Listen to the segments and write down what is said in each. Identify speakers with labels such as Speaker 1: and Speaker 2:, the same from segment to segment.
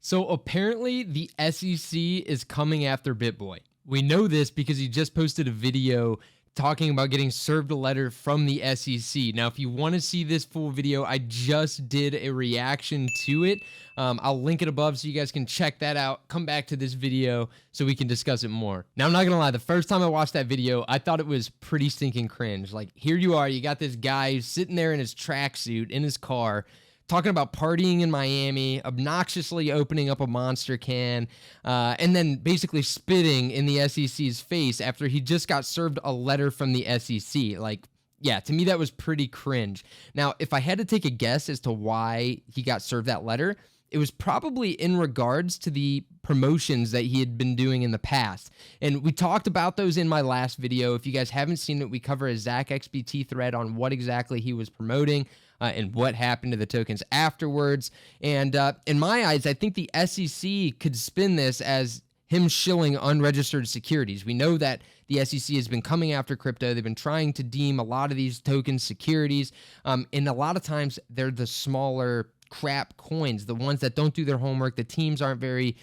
Speaker 1: So apparently the SEC is coming after BitBoy. We know this because he just posted a video talking about getting served a letter from the SEC. Now, if you want to see this full video, I just did a reaction to it. I'll link it above so you guys can check that out. Come back to this video so we can discuss it more. Now, I'm not going to lie. The first time I watched that video, I thought it was pretty stinking cringe. Like, here you are. You got this guy who's sitting there in his tracksuit in his car, talking about partying in Miami, obnoxiously opening up a Monster can, and then basically spitting in the SEC's face after he just got served a letter from the SEC. Like, yeah, to me, that was pretty cringe. Now, if I had to take a guess as to why he got served that letter, it was probably in regards to the promotions that he had been doing in the past. And we talked about those in my last video. If you guys haven't seen it, we cover a ZachXBT thread on what exactly he was promoting and what happened to the tokens afterwards. And in my eyes, I think the SEC could spin this as him shilling unregistered securities. We know that the SEC has been coming after crypto. They've been trying to deem a lot of these tokens securities. And a lot of times they're the smaller crap coins, the ones that don't do their homework. The teams aren't very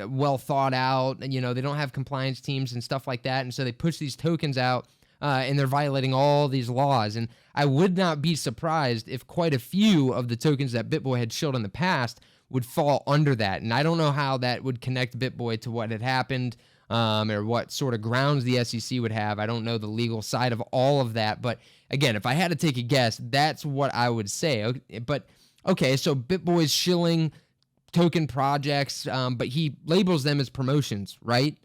Speaker 1: well thought out. And, they don't have compliance teams and stuff like that. And so they push these tokens out. And they're violating all these laws. And I would not be surprised if quite a few of the tokens that BitBoy had shilled in the past would fall under that. And I don't know how that would connect BitBoy to what had happened or what sort of grounds the SEC would have. I don't know the legal side of all of that. But again, if I had to take a guess, that's what I would say. But okay, so BitBoy's shilling token projects, but he labels them as promotions, right?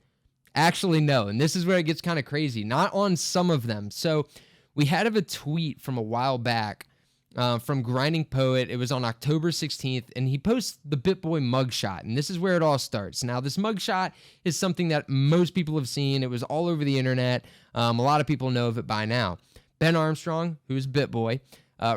Speaker 1: Actually, no. And this is where it gets kind of crazy. Not on some of them. So we had a tweet from a while back from Grinding Poet. It was on October 16th, and he posts the BitBoy mugshot. And this is where it all starts. Now, this mugshot is something that most people have seen. It was all over the internet. A lot of people know of it by now. Ben Armstrong, who is BitBoy,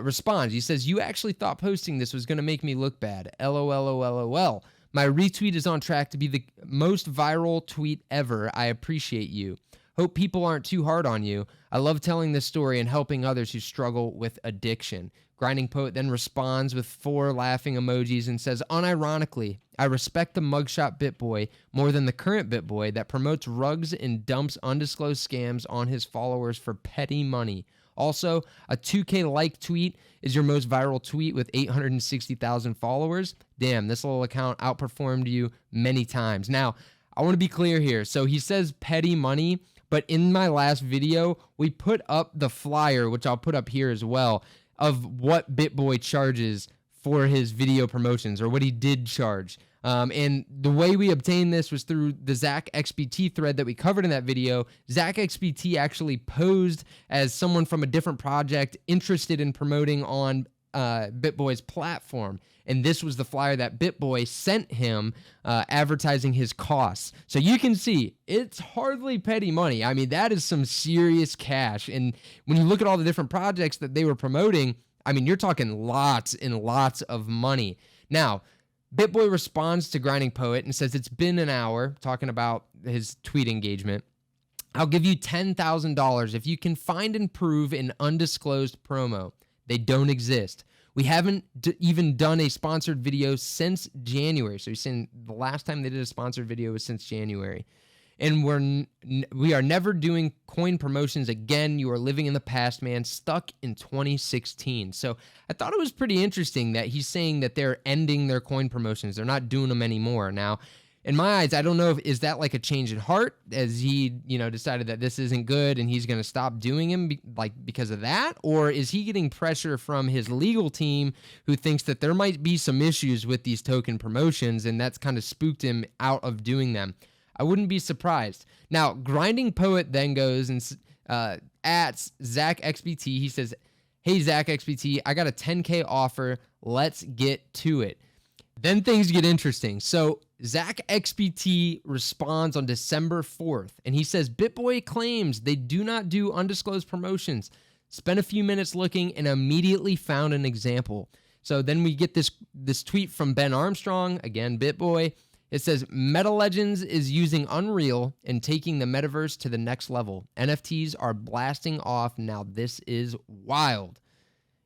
Speaker 1: responds. He says, "You actually thought posting this was going to make me look bad. LOL. My retweet is on track to be the most viral tweet ever. I appreciate you. Hope people aren't too hard on you. I love telling this story and helping others who struggle with addiction." Grinding Poet then responds with 4 laughing emojis and says, "Unironically, I respect the mugshot BitBoy more than the current BitBoy that promotes rugs and dumps undisclosed scams on his followers for petty money. Also, a 2K like tweet is your most viral tweet with 860,000 followers. Damn, this little account outperformed you many times." Now, I want to be clear here. So he says petty money, but in my last video, we put up the flyer, which I'll put up here as well, of what BitBoy charges for his video promotions, or what he did charge. And the way we obtained this was through the ZachXBT thread that we covered in that video. ZachXBT actually posed as someone from a different project interested in promoting on BitBoy's platform. And this was the flyer that BitBoy sent him advertising his costs. So you can see it's hardly petty money. I mean, that is some serious cash. And when you look at all the different projects that they were promoting, I mean, you're talking lots and lots of money. Now, BitBoy responds to Grinding Poet and says, "It's been an hour," talking about his tweet engagement. "I'll give you $10,000 if you can find and prove an undisclosed promo. They don't exist. We haven't even done a sponsored video since January." So he's saying the last time they did a sponsored video was since January. "And we are never doing coin promotions again. You are living in the past, man. Stuck in 2016. So I thought it was pretty interesting that he's saying that they're ending their coin promotions. They're not doing them anymore. Now, in my eyes, I don't know is that like a change in heart, as he, decided that this isn't good and he's going to stop doing them because of that? Or is he getting pressure from his legal team who thinks that there might be some issues with these token promotions and that's kind of spooked him out of doing them? I wouldn't be surprised. Now, Grinding Poet then goes and at ZachXBT. He says, "Hey, ZachXBT, I got a 10K offer. Let's get to it." Then things get interesting. So ZachXBT responds on December 4th, and he says, "BitBoy claims they do not do undisclosed promotions. Spent a few minutes looking and immediately found an example." So then we get this tweet from Ben Armstrong, again, BitBoy. It says, "Meta Legends is using Unreal and taking the metaverse to the next level. NFTs are blasting off now. This is wild."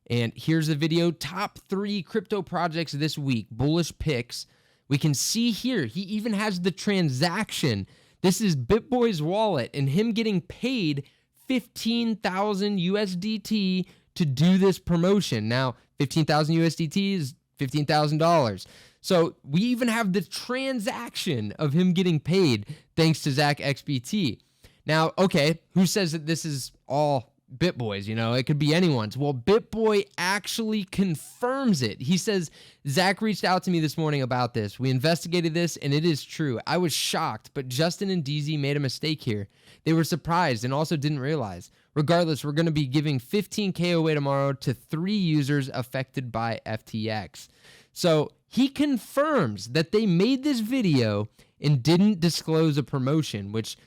Speaker 1: And here's the video. Top 3 crypto projects this week. Bullish picks. We can see here, he even has the transaction. This is BitBoy's wallet and him getting paid 15,000 USDT to do this promotion. Now, 15,000 USDT is $15,000. So we even have the transaction of him getting paid thanks to ZachXBT. Now, okay, who says that this is all BitBoy's? You know, it could be anyone's. Well, BitBoy actually confirms it. He says, Zach reached out to me this morning about this. We investigated this, and it is true. I was shocked, but Justin and DZ made a mistake here. They were surprised and also didn't realize. Regardless, we're going to be giving 15K away tomorrow to 3 users affected by FTX. So he confirms that they made this video and didn't disclose a promotion, which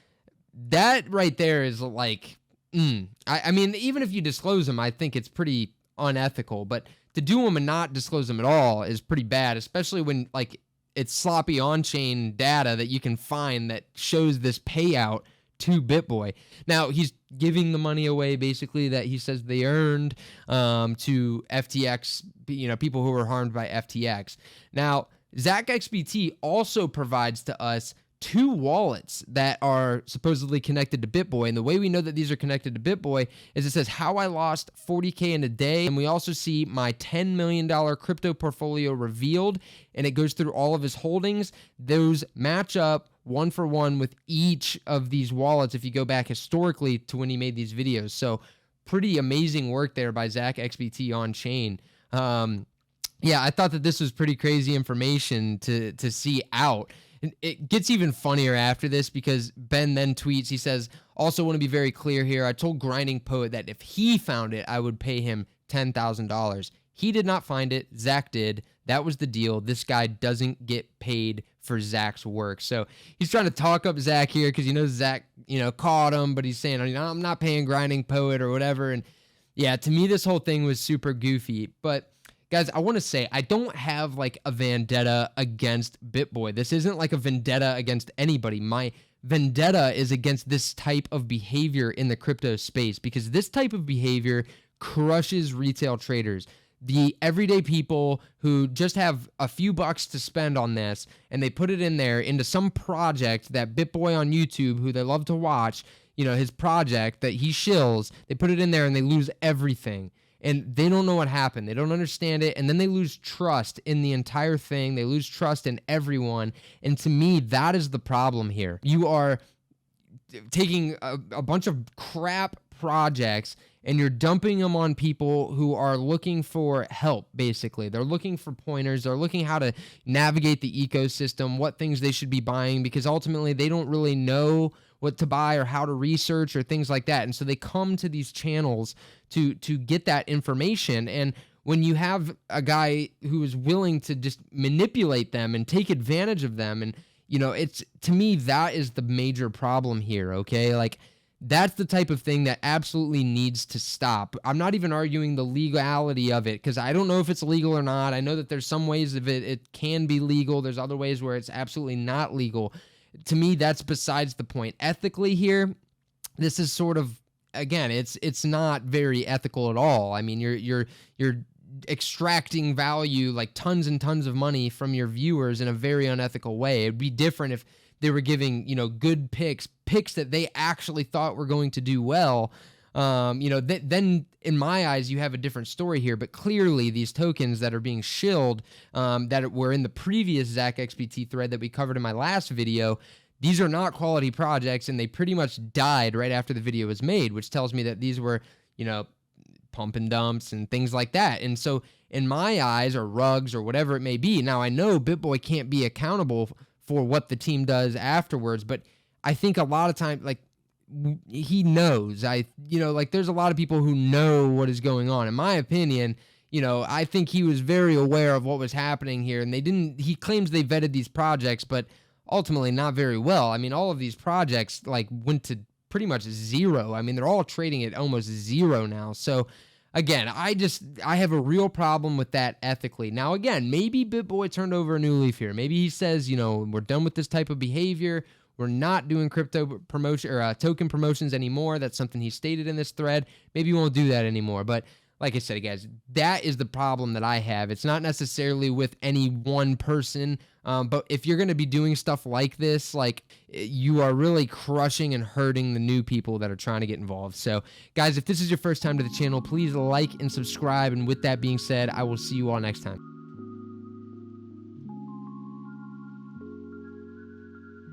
Speaker 1: that right there is like, I mean, even if you disclose them, I think it's pretty unethical, but to do them and not disclose them at all is pretty bad, especially when like it's sloppy on-chain data that you can find that shows this payout to BitBoy. Now, he's giving the money away basically that he says they earned to FTX, you know, people who were harmed by FTX. Now, ZachXBT also provides to us 2 wallets that are supposedly connected to BitBoy. And the way we know that these are connected to BitBoy is it says how I lost 40K in a day. And we also see my $10 million crypto portfolio revealed, and it goes through all of his holdings. Those match up 1 for 1 with each of these wallets if you go back historically to when he made these videos. So pretty amazing work there by ZachXBT on chain. Yeah, I thought that this was pretty crazy information to see out. And it gets even funnier after this because Ben then tweets, he says, also want to be very clear here. I told Grinding Poet that if he found it, I would pay him $10,000. He did not find it. Zach did. That was the deal. This guy doesn't get paid for Zach's work. So he's trying to talk up Zach here because he knows Zach, you know, caught him, but he's saying, you know, I'm not paying Grinding Poet or whatever. And yeah, to me, this whole thing was super goofy. But guys, I want to say I don't have like a vendetta against BitBoy. This isn't like a vendetta against anybody. My vendetta is against this type of behavior in the crypto space because this type of behavior crushes retail traders. The everyday people who just have a few bucks to spend on this and they put it in there into some project that BitBoy on YouTube, who they love to watch, you know, his project that he shills, they put it in there and they lose everything. And they don't know what happened. They don't understand it. And then they lose trust in the entire thing. They lose trust in everyone. And to me, that is the problem here. You are taking a bunch of crap projects and you're dumping them on people who are looking for help, basically. They're looking for pointers. They're looking how to navigate the ecosystem, what things they should be buying, because ultimately they don't really know what to buy or how to research or things like that. And so they come to these channels to get that information. And when you have a guy who is willing to just manipulate them and take advantage of them, and, you know, it's, to me, that is the major problem here, okay? Like, that's the type of thing that absolutely needs to stop. I'm not even arguing the legality of it because I don't know if it's legal or not. I know that there's some ways of it can be legal. There's other ways where it's absolutely not legal. To me, that's besides the point. Ethically here, this is sort of, again, it's not very ethical at all. I mean, you're extracting value, like tons and tons of money from your viewers in a very unethical way. It'd be different if they were giving, you know, good picks that they actually thought were going to do well. You know, then in my eyes, you have a different story here. But clearly, these tokens that are being shilled, that were in the previous ZachXBT thread that we covered in my last video, these are not quality projects, and they pretty much died right after the video was made, which tells me that these were, you know, pump and dumps and things like that. And so in my eyes, or rugs or whatever it may be, now I know BitBoy can't be accountable for what the team does afterwards, but I think a lot of times, like, he knows. You know, like, there's a lot of people who know what is going on. In my opinion, you know, I think he was very aware of what was happening here, and he claims they vetted these projects, but ultimately not very well. I mean, all of these projects, like, went to pretty much zero. I mean, they're all trading at almost zero now. So again, I have a real problem with that ethically. Now, again, maybe BitBoy turned over a new leaf here. Maybe he says, you know, we're done with this type of behavior. We're not doing crypto promotion or token promotions anymore. That's something he stated in this thread. Maybe he won't do that anymore. But like I said, guys, that is the problem that I have. It's not necessarily with any one person, but if you're going to be doing stuff like this, like, you are really crushing and hurting the new people that are trying to get involved. So, guys, if this is your first time to the channel, please like and subscribe. And with that being said, I will see you all next time.